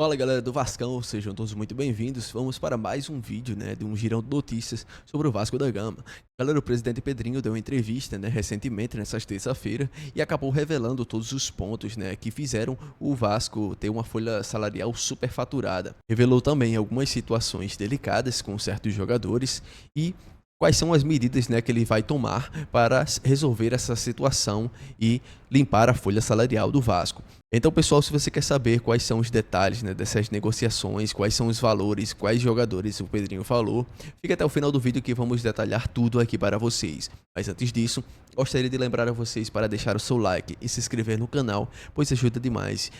Fala galera do Vascão, sejam todos muito bem-vindos. Vamos para mais um vídeo, de um girão de notícias sobre o Vasco da Gama. Galera, o presidente Pedrinho deu uma entrevista, recentemente, nessa terça-feira, e acabou revelando todos os pontos, que fizeram o Vasco ter uma folha salarial superfaturada. Revelou também algumas situações delicadas com certos jogadores e quais são as medidas, que ele vai tomar para resolver essa situação e limpar a folha salarial do Vasco. Então, pessoal, se você quer saber quais são os detalhes, dessas negociações, quais são os valores, quais jogadores o Pedrinho falou, fica até o final do vídeo que vamos detalhar tudo aqui para vocês. Mas antes disso, gostaria de lembrar a vocês para deixar o seu like e se inscrever no canal, pois ajuda demais.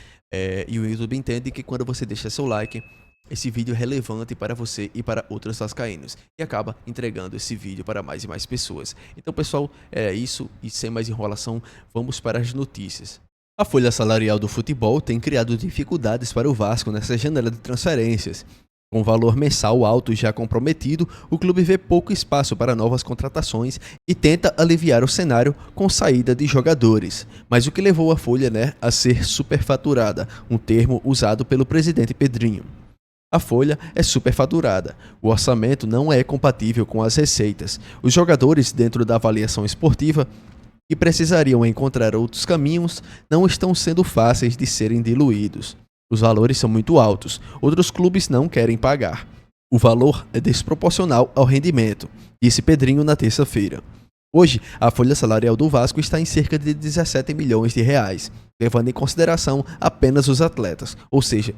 E o YouTube entende que quando você deixa seu like, esse vídeo é relevante para você e para outros vascaínos e acaba entregando esse vídeo para mais e mais pessoas. Então, pessoal, é isso e sem mais enrolação, vamos para as notícias. A folha salarial do futebol tem criado dificuldades para o Vasco nessa janela de transferências. Com valor mensal alto já comprometido, o clube vê pouco espaço para novas contratações e tenta aliviar o cenário com saída de jogadores. Mas o que levou a folha a ser superfaturada, um termo usado pelo presidente Pedrinho. A folha é superfaturada. O orçamento não é compatível com as receitas. Os jogadores, dentro da avaliação esportiva, que precisariam encontrar outros caminhos, não estão sendo fáceis de serem diluídos. Os valores são muito altos. Outros clubes não querem pagar. O valor é desproporcional ao rendimento, disse Pedrinho na terça-feira. Hoje, a folha salarial do Vasco está em cerca de 17 milhões de reais, levando em consideração apenas os atletas, ou seja,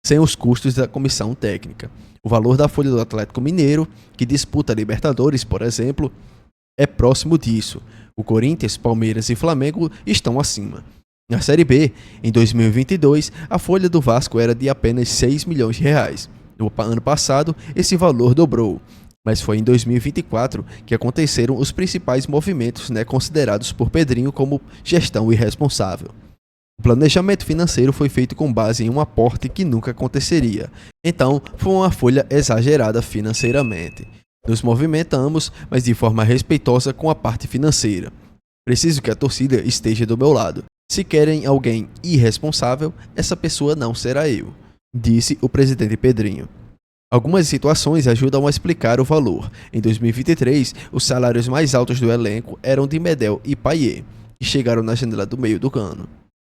sem os custos da comissão técnica. O valor da folha do Atlético Mineiro, que disputa a Libertadores, por exemplo, é próximo disso. O Corinthians, Palmeiras e Flamengo estão acima. Na Série B, em 2022, a folha do Vasco era de apenas 6 milhões de reais. No ano passado, esse valor dobrou. Mas foi em 2024 que aconteceram os principais movimentos, considerados por Pedrinho como gestão irresponsável. O planejamento financeiro foi feito com base em um aporte que nunca aconteceria. Então, foi uma folha exagerada financeiramente. Nos movimentamos, mas de forma respeitosa com a parte financeira. Preciso que a torcida esteja do meu lado. Se querem alguém irresponsável, essa pessoa não será eu, disse o presidente Pedrinho. Algumas situações ajudam a explicar o valor. Em 2023, os salários mais altos do elenco eram de Medel e Payet, que chegaram na janela do meio do ano.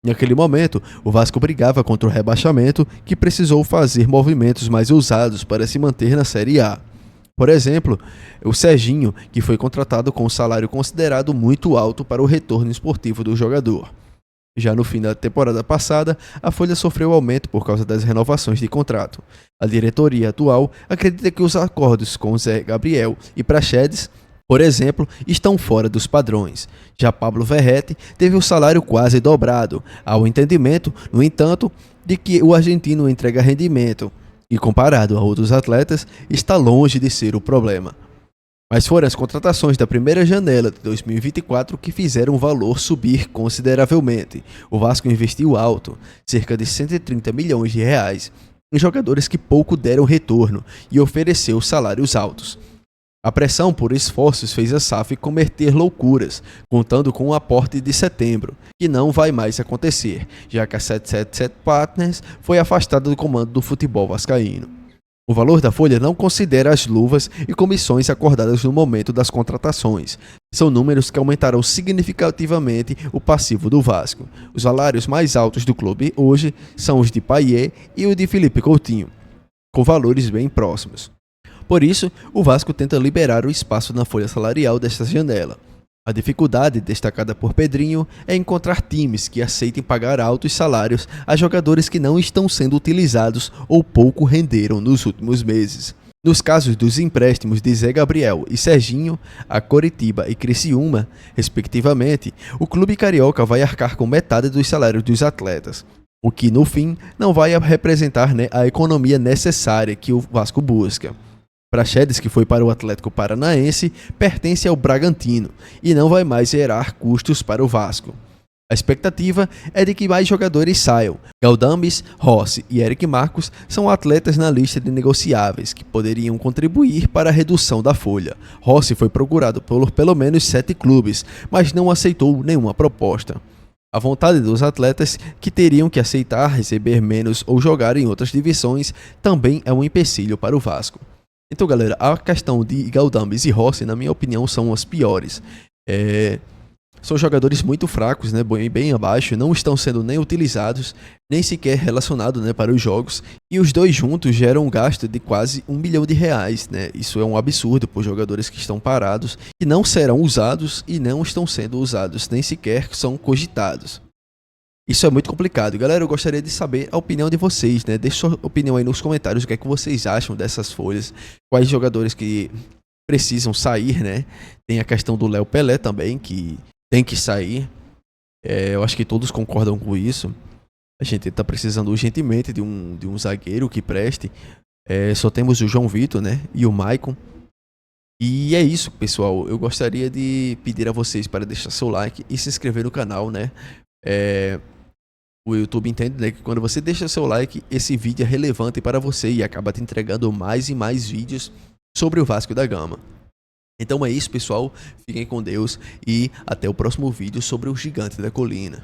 Naquele momento, o Vasco brigava contra o rebaixamento, que precisou fazer movimentos mais ousados para se manter na Série A. Por exemplo, o Serginho, que foi contratado com um salário considerado muito alto para o retorno esportivo do jogador. Já no fim da temporada passada, a folha sofreu aumento por causa das renovações de contrato. A diretoria atual acredita que os acordos com Zé Gabriel e Praxedes, por exemplo, estão fora dos padrões. Já Pablo Verrete teve o salário quase dobrado, ao entendimento, no entanto, de que o argentino entrega rendimento e, comparado a outros atletas, está longe de ser o problema. Mas foram as contratações da primeira janela de 2024 que fizeram o valor subir consideravelmente. O Vasco investiu alto, cerca de 130 milhões de reais, em jogadores que pouco deram retorno e ofereceu salários altos. A pressão por esforços fez a SAF cometer loucuras, contando com o aporte de setembro, que não vai mais acontecer, já que a 777 Partners foi afastada do comando do futebol vascaíno. O valor da folha não considera as luvas e comissões acordadas no momento das contratações. São números que aumentarão significativamente o passivo do Vasco. Os salários mais altos do clube hoje são os de Payet e o de Felipe Coutinho, com valores bem próximos. Por isso, o Vasco tenta liberar o espaço na folha salarial desta janela. A dificuldade, destacada por Pedrinho, é encontrar times que aceitem pagar altos salários a jogadores que não estão sendo utilizados ou pouco renderam nos últimos meses. Nos casos dos empréstimos de Zé Gabriel e Serginho, a Coritiba e Criciúma, respectivamente, o clube carioca vai arcar com metade dos salários dos atletas, o que, no fim, não vai representar a economia necessária que o Vasco busca. Praxedes, que foi para o Atlético Paranaense, pertence ao Bragantino e não vai mais gerar custos para o Vasco. A expectativa é de que mais jogadores saiam. Galdames, Rossi e Eric Marcos são atletas na lista de negociáveis que poderiam contribuir para a redução da folha. Rossi foi procurado por pelo menos 7 clubes, mas não aceitou nenhuma proposta. A vontade dos atletas que teriam que aceitar receber menos ou jogar em outras divisões também é um empecilho para o Vasco. Então, galera, a questão de Galdames e Rossi, na minha opinião, são as piores. São jogadores muito fracos, né, bem abaixo, não estão sendo nem utilizados, nem sequer relacionados, né, para os jogos. E os dois juntos geram um gasto de quase R$ 1 milhão, né? Isso é um absurdo por jogadores que estão parados, que não serão usados e não estão sendo usados, nem sequer são cogitados. Isso é muito complicado. Galera, eu gostaria de saber a opinião de vocês, né? Deixe sua opinião aí nos comentários, o que é que vocês acham dessas folhas, quais jogadores que precisam sair, né? Tem a questão do Léo Pelé também, que tem que sair. Eu acho que todos concordam com isso. A gente está precisando urgentemente de um zagueiro que preste. Só temos o João Vitor, né? E o Maicon. E é isso, pessoal. Eu gostaria de pedir a vocês para deixar seu like e se inscrever no canal, né? O YouTube entende, né, que quando você deixa seu like, esse vídeo é relevante para você e acaba te entregando mais e mais vídeos sobre o Vasco da Gama. Então é isso, pessoal. Fiquem com Deus e até o próximo vídeo sobre o Gigante da Colina.